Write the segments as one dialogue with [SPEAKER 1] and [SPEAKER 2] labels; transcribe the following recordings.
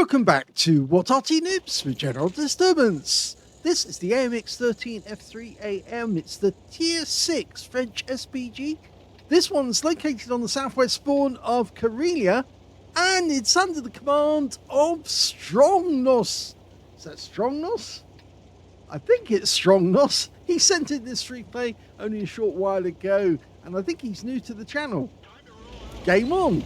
[SPEAKER 1] Welcome back to What Arty Noobs for General Disturbance. This is the AMX13 F3AM. It's the Tier 6 French SPG. This one's located on the southwest spawn of Karelia, and it's under the command of Strongnoss. Is that Strongnoss? I think it's Strongnoss. He sent in this replay only a short while ago, and I think he's new to the channel. Game on!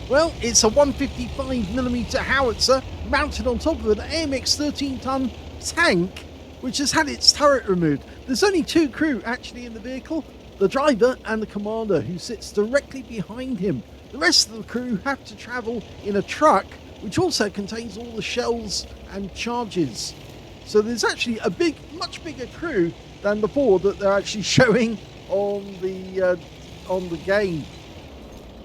[SPEAKER 1] Well, it's a 155mm howitzer mounted on top of an AMX 13-ton tank, which has had its turret removed. There's only two crew actually in the vehicle, the driver and the commander, who sits directly behind him. The rest of the crew have to travel in a truck, which also contains all the shells and charges. So there's actually a much bigger crew than the four that they're actually showing on the game.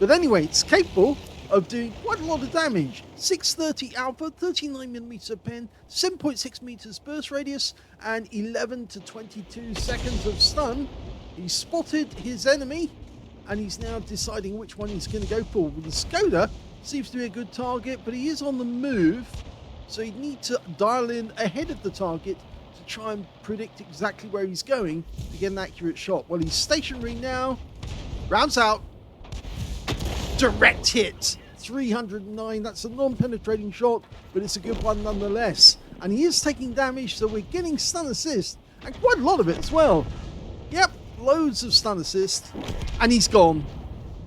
[SPEAKER 1] But anyway, it's capable of doing quite a lot of damage. 630 alpha, 39mm pen, 7.6 meters burst radius, and 11 to 22 seconds of stun. He's spotted his enemy, and he's now deciding which one he's going to go for. Well, the Skoda seems to be a good target, but he is on the move, so he'd need to dial in ahead of the target to try and predict exactly where he's going to get an accurate shot. Well, he's stationary now, rounds out, direct hit, 309. That's a non-penetrating shot, but it's a good one nonetheless. And he is taking damage, so we're getting stun assist, and quite a lot of it as well. Yep, loads of stun assist, and he's gone.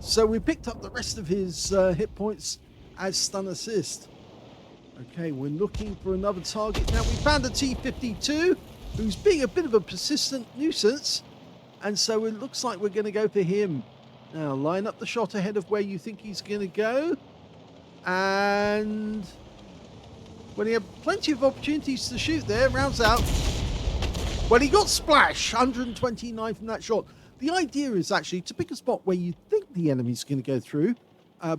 [SPEAKER 1] So we picked up the rest of his hit points as stun assist. Okay, we're looking for another target now. We found a T-52 who's being a bit of a persistent nuisance, and so it looks like we're going to go for him. Now, line up the shot ahead of where you think he's going to go. And when he had plenty of opportunities to shoot there, rounds out. Well, he got splash, 129 from that shot. The idea is actually to pick a spot where you think the enemy's going to go through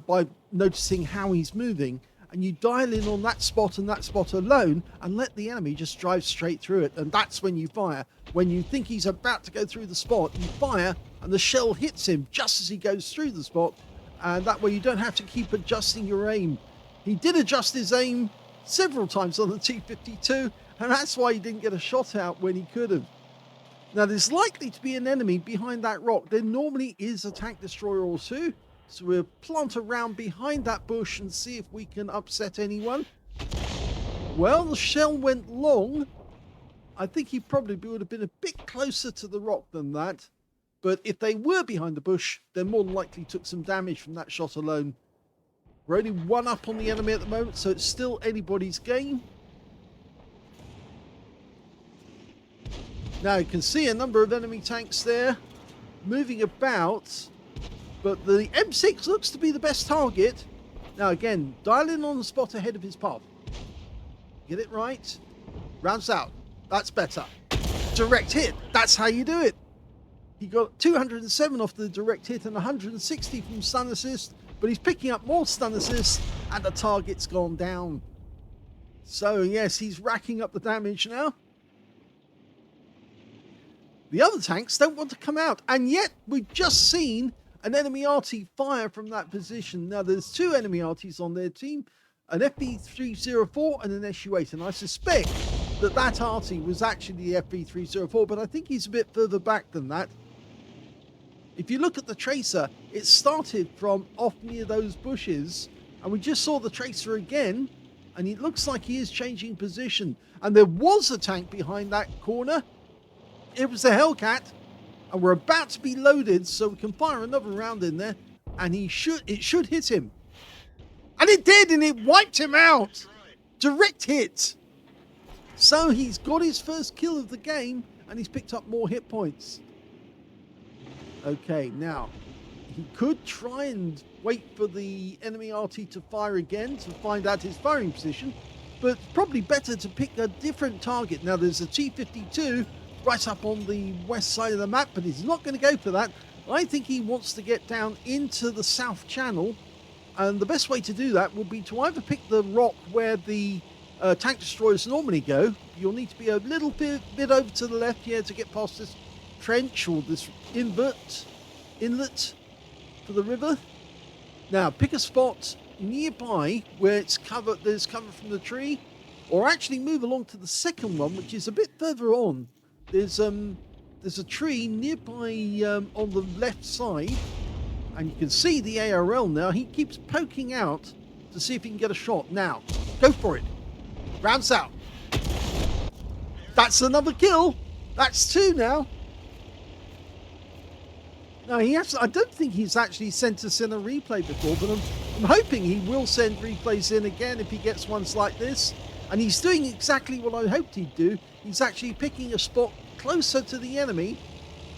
[SPEAKER 1] by noticing how he's moving. And you dial in on that spot and that spot alone and let the enemy just drive straight through it. And that's when you fire. When you think he's about to go through the spot, you fire and the shell hits him just as he goes through the spot. And that way you don't have to keep adjusting your aim. He did adjust his aim several times on the T-52, and that's why he didn't get a shot out when he could have. Now, there's likely to be an enemy behind that rock. There normally is a tank destroyer or two. So we'll plant around behind that bush and see if we can upset anyone. Well, the shell went long. I think he probably would have been a bit closer to the rock than that. But if they were behind the bush, they more than likely took some damage from that shot alone. We're only one up on the enemy at the moment, so it's still anybody's game. Now you can see a number of enemy tanks there moving about. But the M6 looks to be the best target. Now again, dial in on the spot ahead of his path. Get it right. Rounds out. That's better. Direct hit. That's how you do it. He got 207 off the direct hit and 160 from stun assist. But he's picking up more stun assist and the target's gone down. So yes, he's racking up the damage now. The other tanks don't want to come out. And yet we've just seen an enemy Arty fire from that position. Now, there's two enemy Artys on their team, an FV304 and an SU8, and I suspect that that Arty was actually the FV304, but I think he's a bit further back than that. If you look at the tracer, it started from off near those bushes, and we just saw the tracer again, and it looks like he is changing position. And there was a tank behind that corner. It was the Hellcat. And we're about to be loaded, so we can fire another round in there, and it should hit him. And it did, and it wiped him out. Direct hit. So he's got his first kill of the game, and he's picked up more hit points. Okay, now, he could try and wait for the enemy Arty to fire again to find out his firing position, but it's probably better to pick a different target. Now, there's a T-52 right up on the west side of the map, but he's not going to go for that. I think he wants to get down into the south channel, and the best way to do that would be to either pick the rock where the tank destroyers normally go. You'll need to be a little bit over to the left here to get past this trench or this inlet for the river. Now pick a spot nearby where it's covered, there's cover from the tree, or actually move along to the second one, which is a bit further on. There's a tree nearby on the left side, and you can see the ARL now. He keeps poking out to see if he can get a shot. Now, go for it. Rounds out. That's another kill. That's 2 now. No, I don't think he's actually sent us in a replay before, but I'm hoping he will send replays in again if he gets ones like this. And he's doing exactly what I hoped he'd do. He's actually picking a spot closer to the enemy,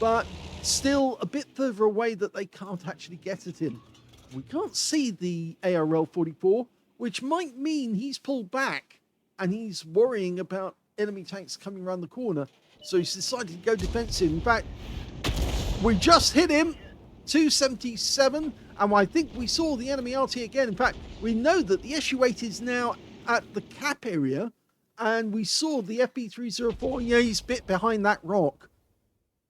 [SPEAKER 1] but still a bit further away that they can't actually get at him. We can't see the ARL-44, which might mean he's pulled back and he's worrying about enemy tanks coming around the corner. So he's decided to go defensive. In fact, we just hit him, 277, and I think we saw the enemy Arty again. In fact, we know that the SU-8 is now at the cap area, and we saw the FB304. Yeah, he's a bit behind that rock.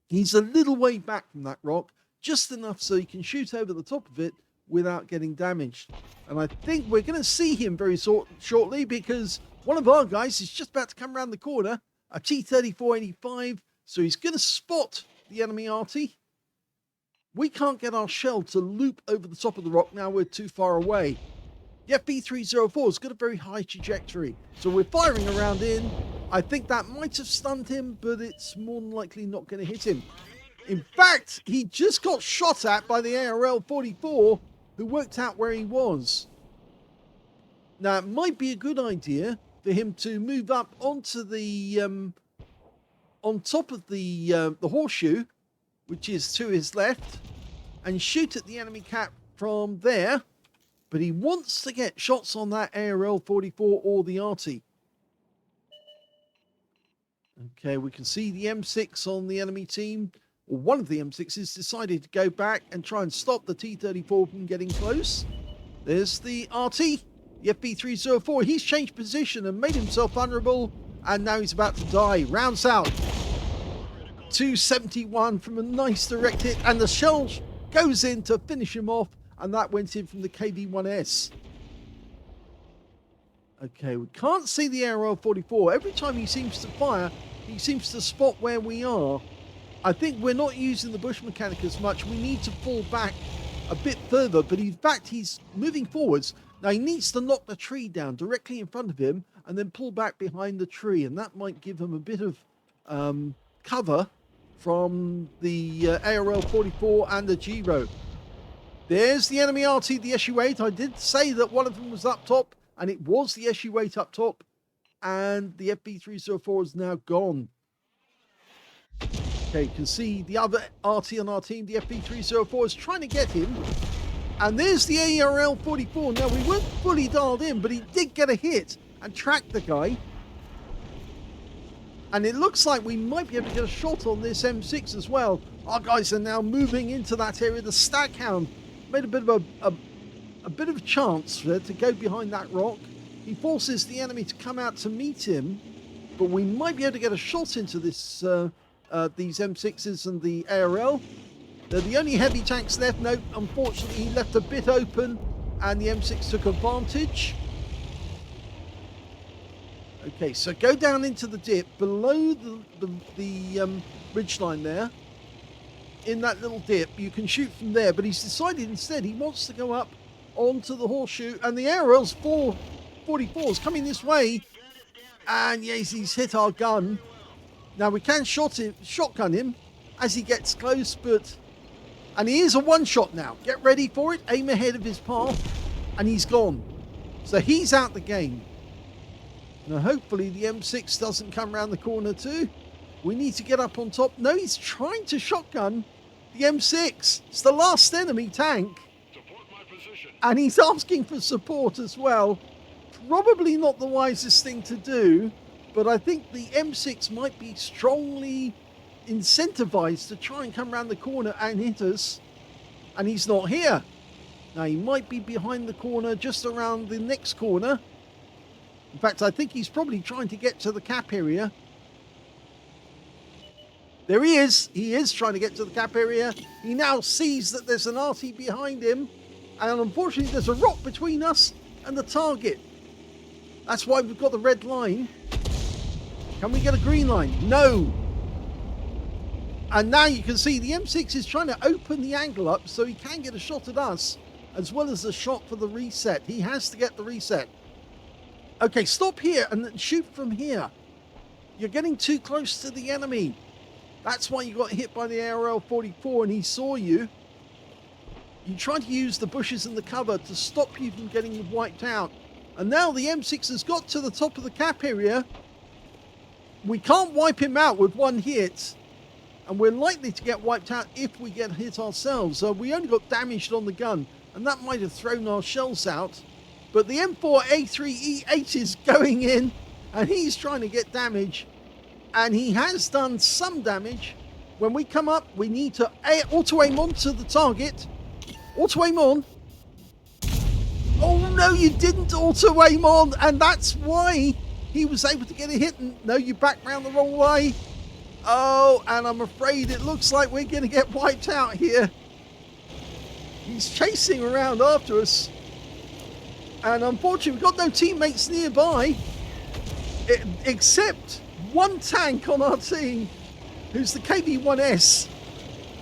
[SPEAKER 1] He's a little way back from that rock, just enough so he can shoot over the top of it without getting damaged. And I think we're going to see him very shortly, because one of our guys is just about to come around the corner, a T-3485, so he's going to spot the enemy Arty. We can't get our shell to loop over the top of the rock now, we're too far away. The FB304 has got a very high trajectory, so we're firing around in. I think that might have stunned him, but it's more than likely not going to hit him. In fact, he just got shot at by the ARL-44, who worked out where he was. Now, it might be a good idea for him to move up onto the on top of the horseshoe, which is to his left, and shoot at the enemy cap from there. But he wants to get shots on that ARL-44 or the Arty. Okay, we can see the M6 on the enemy team, or one of the M6s decided to go back and try and stop the T-34 from getting close. There's the Arty, the FB304. He's changed position and made himself vulnerable, and now he's about to die. Rounds out. 271 from a nice direct hit, and the shell goes in to finish him off, and that went in from the KV-1S. Okay, we can't see the ARL-44. Every time he seems to fire, he seems to spot where we are. I think we're not using the bush mechanic as much. We need to fall back a bit further, but in fact, he's moving forwards. Now, he needs to knock the tree down directly in front of him and then pull back behind the tree, and that might give him a bit of cover from the ARL-44 and the Giro. There's the enemy Arty, the SU-8. I did say that one of them was up top, and it was the SU-8 up top, and the FB304 is now gone. Okay, you can see the other Arty on our team, the FB304, is trying to get him, and there's the ARL-44. Now, we weren't fully dialed in, but he did get a hit and track the guy. And it looks like we might be able to get a shot on this M6 as well. Our guys are now moving into that area. The Staghound made a bit of a chance there to go behind that rock. He forces the enemy to come out to meet him, but we might be able to get a shot into this these M6s and the ARL. They're the only heavy tanks left. No, unfortunately, he left a bit open, and the M6 took advantage. Okay, so go down into the dip below the ridgeline there. In that little dip, you can shoot from there, but he's decided instead he wants to go up onto the horseshoe, and the ARL's 444 is coming this way, and yes, he's hit our gun. Now we can shotgun him as he gets close, and he is a one-shot now. Get ready for it, aim ahead of his path, and he's gone. So he's out the game. Now, hopefully the M6 doesn't come around the corner too. We need to get up on top. No, he's trying to shotgun the M6. It's the last enemy tank. And he's asking for support as well. Probably not the wisest thing to do, but I think the M6 might be strongly incentivized to try and come around the corner and hit us. And he's not here. Now, he might be behind the corner, just around the next corner. In fact, I think he's probably trying to get to the cap area. There he is. He is trying to get to the cap area. He now sees that there's an Arty behind him. And unfortunately, there's a rock between us and the target. That's why we've got the red line. Can we get a green line? No. And now you can see the M6 is trying to open the angle up so he can get a shot at us, as well as a shot for the reset. He has to get the reset. Okay, stop here and then shoot from here. You're getting too close to the enemy. That's why you got hit by the ARL-44 and he saw you. You tried to use the bushes and the cover to stop you from getting wiped out. And now the M6 has got to the top of the cap area. We can't wipe him out with one hit. And we're likely to get wiped out if we get hit ourselves. So we only got damaged on the gun. And that might have thrown our shells out. But the M4A3E8 is going in. And he's trying to get damage. And he has done some damage. When we come up, we need to auto-aim onto the target. Auto-aim on. Oh no, you didn't auto-aim on. And that's why he was able to get a hit. And no, you back round the wrong way. Oh, and I'm afraid it looks like we're going to get wiped out here. He's chasing around after us. And unfortunately, we've got no teammates nearby. Except one tank on our team, who's the KB1S.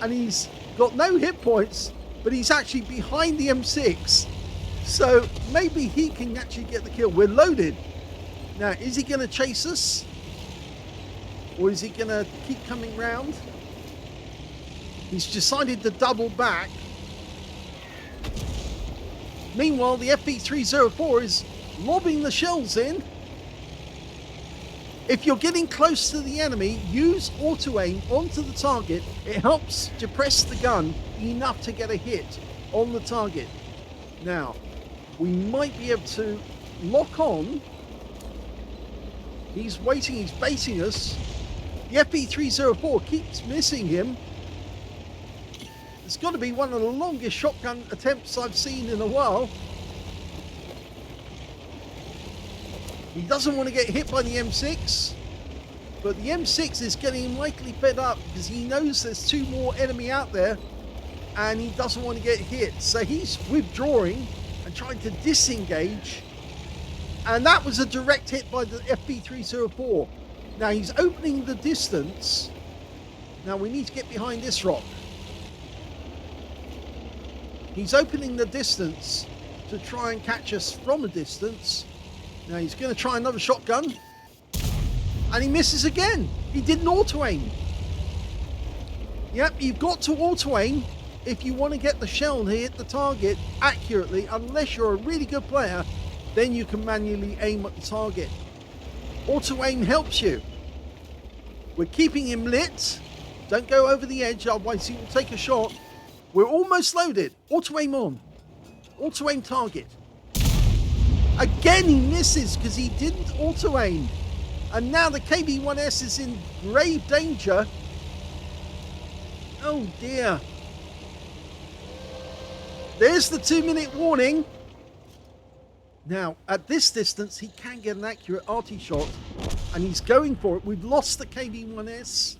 [SPEAKER 1] And he's got no hit points, but he's actually behind the M6. So maybe he can actually get the kill. We're loaded. Now, is he going to chase us? Or is he going to keep coming round? He's decided to double back. Meanwhile, the FV304 is lobbing the shells in. If you're getting close to the enemy, use auto-aim onto the target. It helps depress the gun enough to get a hit on the target. Now, we might be able to lock on. He's waiting, he's baiting us. The FV304 keeps missing him. It's got to be one of the longest shotgun attempts I've seen in a while. He doesn't want to get hit by the M6, but the M6 is getting mightily fed up because he knows there's two more enemy out there and he doesn't want to get hit. So he's withdrawing and trying to disengage. And that was a direct hit by the FV304. Now he's opening the distance. Now we need to get behind this rock. He's opening the distance to try and catch us from a distance. Now he's going to try another shotgun. And he misses again. He didn't auto-aim. Yep, you've got to auto-aim if you want to get the shell to hit the target accurately. Unless you're a really good player, then you can manually aim at the target. Auto-aim helps you. We're keeping him lit. Don't go over the edge, otherwise he will take a shot. We're almost loaded. Auto-aim on. Auto-aim target. Again he misses because he didn't auto-aim. And now the KB1S is in grave danger. Oh dear. There's the 2-minute warning. Now, at this distance, he can get an accurate Arty shot. And he's going for it. We've lost the KB1S.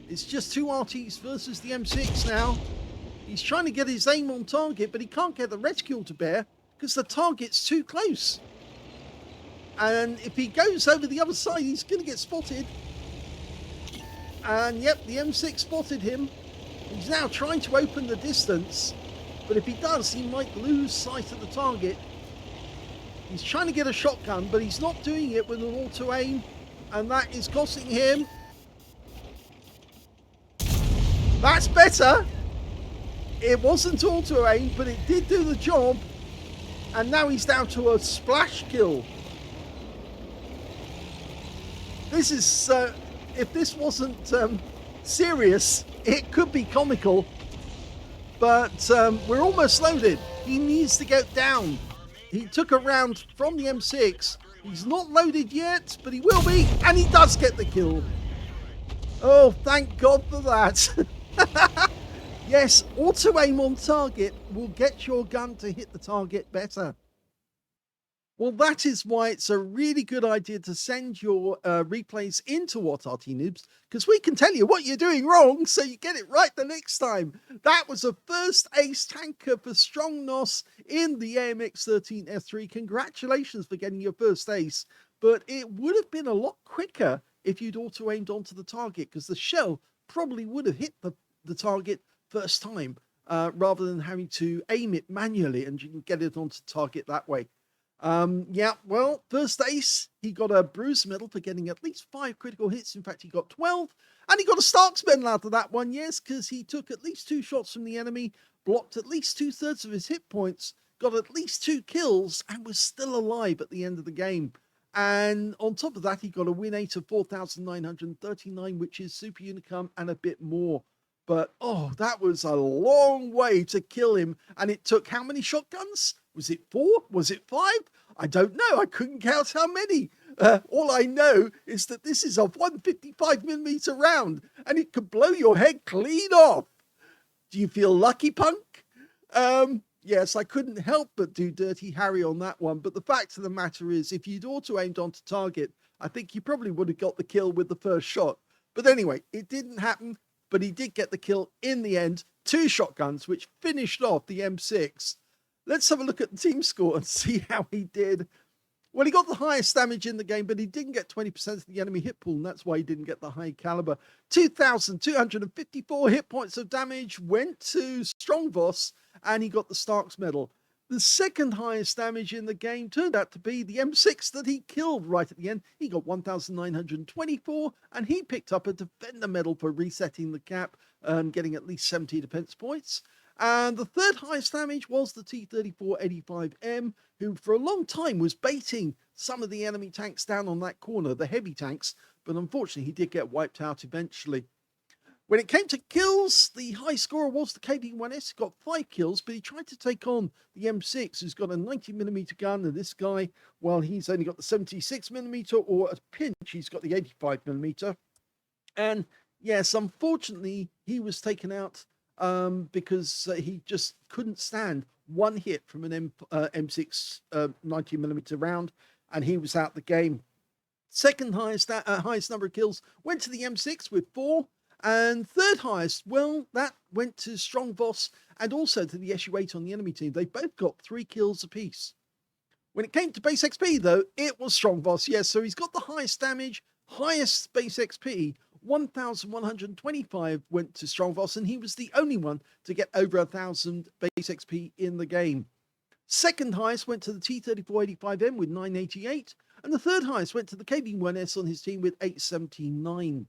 [SPEAKER 1] It's just two Artys versus the M6 now. He's trying to get his aim on target, but he can't get the reticule to bear because the target's too close. And if he goes over the other side, he's going to get spotted. And yep, the M6 spotted him. He's now trying to open the distance. But if he does, he might lose sight of the target. He's trying to get a shotgun, but he's not doing it with an auto-aim. And that is costing him. That's better. It wasn't auto-aim, but it did do the job. And now he's down to a splash kill. This is, if this wasn't serious, it could be comical. But we're almost loaded. He needs to get down. He took a round from the M6. He's not loaded yet, but he will be. And he does get the kill. Oh, thank God for that. Yes, auto-aim on target will get your gun to hit the target better. Well, that is why it's a really good idea to send your replays into what Arty Noobs, because we can tell you what you're doing wrong so you get it right the next time. That was a first ace tanker for Strongnoss in the AMX13F3. Congratulations for getting your first ace, but it would have been a lot quicker if you'd auto-aimed onto the target, because the shell probably would have hit the target first time rather than having to aim it manually and you can get it onto target that way. Yeah, well, first ace, he got a bruise medal for getting at least 5 critical hits. In fact, he got 12, and he got a Starks medal out of that one, yes, because he took at least 2 shots from the enemy, blocked at least 2/3 of his hit points, got at least 2 kills, and was still alive at the end of the game. And on top of that, he got a win rate of 4,939, which is super unicum and a bit more. But, oh, that was a long way to kill him. And it took how many shotguns? Was it 4? Was it 5? I don't know. I couldn't count how many. All I know is that this is a 155mm round and it could blow your head clean off. Do you feel lucky, punk? Yes, I couldn't help but do Dirty Harry on that one. But the fact of the matter is, if you'd auto-aimed onto target, I think you probably would have got the kill with the first shot. But anyway, it didn't happen. But he did get the kill in the end. 2 shotguns, which finished off the M6. Let's have a look at the team score and see how he did. Well, he got the highest damage in the game, but he didn't get 20% of the enemy hit pool, and that's why he didn't get the high caliber. 2,254 hit points of damage went to Strongnoss, and he got the Starks medal. The second highest damage in the game turned out to be the M6 that he killed right at the end. He got 1,924, and he picked up a Defender medal for resetting the cap and getting at least 70 defense points. And the third highest damage was the T-3485M, who for a long time was baiting some of the enemy tanks down on that corner, the heavy tanks, but unfortunately he did get wiped out eventually. When it came to kills, the high scorer was the KD-1S, got 5 kills, but he tried to take on the M6, who's got a 90mm gun, and this guy, well, he's only got the 76mm, or at pinch, he's got the 85mm. And yes, unfortunately, he was taken out because he just couldn't stand one hit from an M6 90mm round, and he was out the game. Second highest number of kills went to the M6 with 4. And third highest, well, that went to Strongnoss and also to the SU-8 on the enemy team. They both got 3 kills apiece. When it came to base XP, though, it was Strongnoss, yes. So he's got the highest damage, highest base XP. 1,125 went to Strongnoss, and he was the only one to get over 1,000 base XP in the game. Second highest went to the T-3485M with 988, and the third highest went to the KD-1S on his team with 879.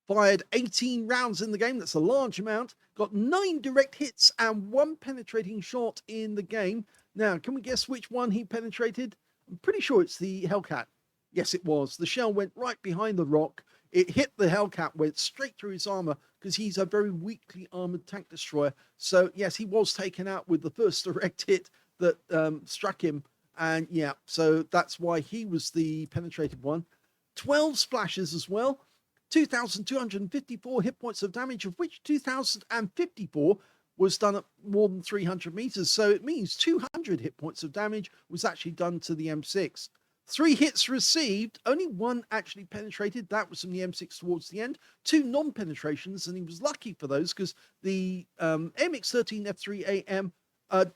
[SPEAKER 1] Fired 18 rounds in the game, that's a large amount. Got 9 direct hits and 1 penetrating shot in the game. Now, can we guess which one he penetrated? I'm pretty sure it's the Hellcat. Yes, it was. The shell went right behind the rock. It hit the Hellcat, went straight through his armor, because he's a very weakly armored tank destroyer. So, yes, he was taken out with the first direct hit that struck him. And, yeah, so that's why he was the penetrated one. 12 splashes as well. 2,254 hit points of damage, of which 2,054 was done at more than 300 meters. So it means 200 hit points of damage was actually done to the M6. 3 hits received, only 1 actually penetrated. That was from the M6 towards the end. 2 non-penetrations, and he was lucky for those because the MX-13F3AM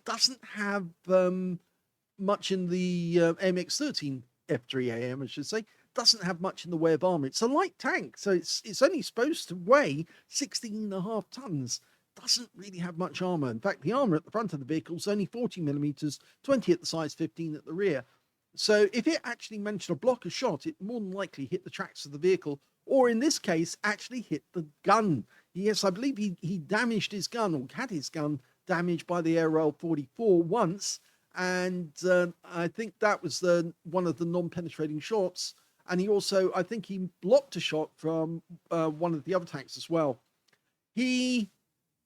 [SPEAKER 1] doesn't have much in the MX-13F3AM, I should say. Doesn't have much in the way of armor. It's a light tank, so it's only supposed to weigh 16.5 tons. Doesn't really have much armor. In fact, the armor at the front of the vehicle is only 40mm, 20 at the sides, 15 at the rear. So if it actually managed to block a shot, it more than likely hit the tracks of the vehicle, or in this case, actually hit the gun. Yes, I believe he damaged his gun, or had his gun damaged by the ARL 44 once, and I think that was one of the non-penetrating shots. And he also, I think he blocked a shot from one of the other tanks as well. He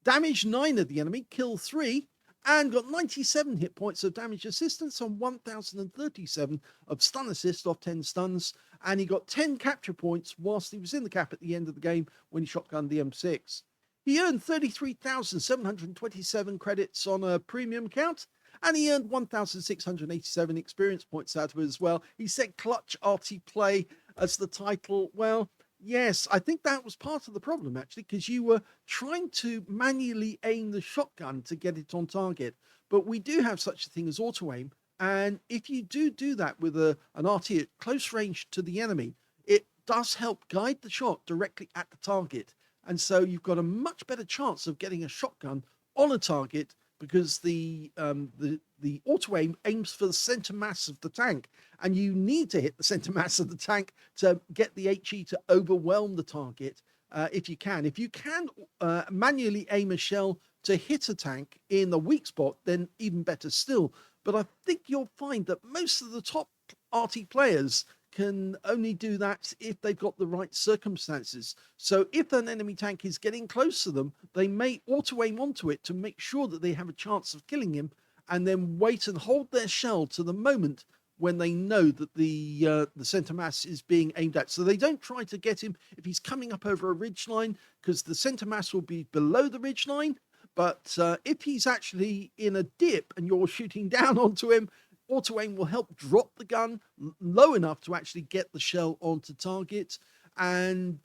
[SPEAKER 1] damaged 9 of the enemy, killed 3, and got 97 hit points of damage assistance on 1,037 of stun assist off 10 stuns. And he got 10 capture points whilst he was in the cap at the end of the game when he shotgunned the M6. He earned 33,727 credits on a premium account. And he earned 1,687 experience points out of it as well. He said clutch Arty play as the title. Well, yes, I think that was part of the problem, actually, because you were trying to manually aim the shotgun to get it on target. But we do have such a thing as auto aim. And if you do that with an Arty at close range to the enemy, it does help guide the shot directly at the target. And so you've got a much better chance of getting a shotgun on a target because the auto aim aims for the center mass of the tank, and you need to hit the center mass of the tank to get the HE to overwhelm the target. If you can manually aim a shell to hit a tank in the weak spot, then even better still. But I think you'll find that most of the top Arty players can only do that if they've got the right circumstances. So if an enemy tank is getting close to them, they may auto aim onto it to make sure that they have a chance of killing him, and then wait and hold their shell to the moment when they know that the center mass is being aimed at. So they don't try to get him if he's coming up over a ridge line, because the center mass will be below the ridge line. But if he's actually in a dip and you're shooting down onto him, auto aim will help drop the gun low enough to actually get the shell onto target. And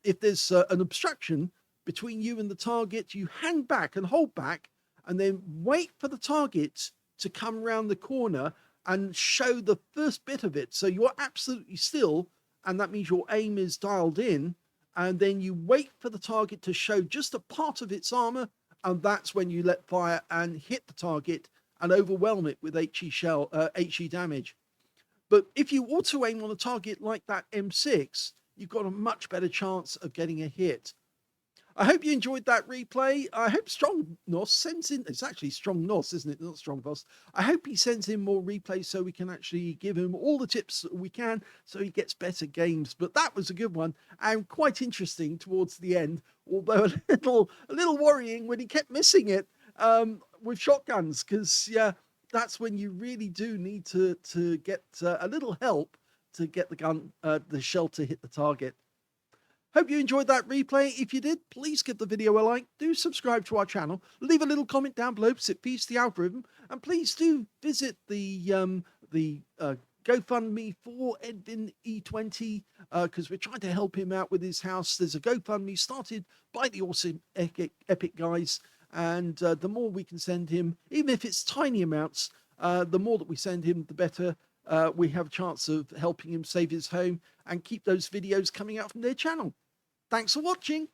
[SPEAKER 1] if there's an obstruction between you and the target, you hang back and hold back and then wait for the target to come around the corner and show the first bit of it. So you're absolutely still, and that means your aim is dialed in. And then you wait for the target to show just a part of its armor, and that's when you let fire and hit the target and overwhelm it with HE damage. But if you auto aim on a target like that M6, you've got a much better chance of getting a hit. I hope you enjoyed that replay. I hope Strongnoss sends in, it's actually Strongnoss, isn't it? Not Strongboss. I hope he sends in more replays so we can actually give him all the tips that we can so he gets better games. But that was a good one and quite interesting towards the end, although a little worrying when he kept missing it with shotguns, because yeah, that's when you really do need to get a little help to get the shell to hit the target. Hope you enjoyed that replay. If you did, please give the video a like, do subscribe to our channel, leave a little comment down below because it feeds the algorithm, and please do visit the GoFundMe for Edwin E20 because we're trying to help him out with his house. There's a GoFundMe started by the awesome Epic guys, and the more we can send him, even if it's tiny amounts, the more that we send him, the better. We have a chance of helping him save his home and keep those videos coming out from their channel. Thanks for watching.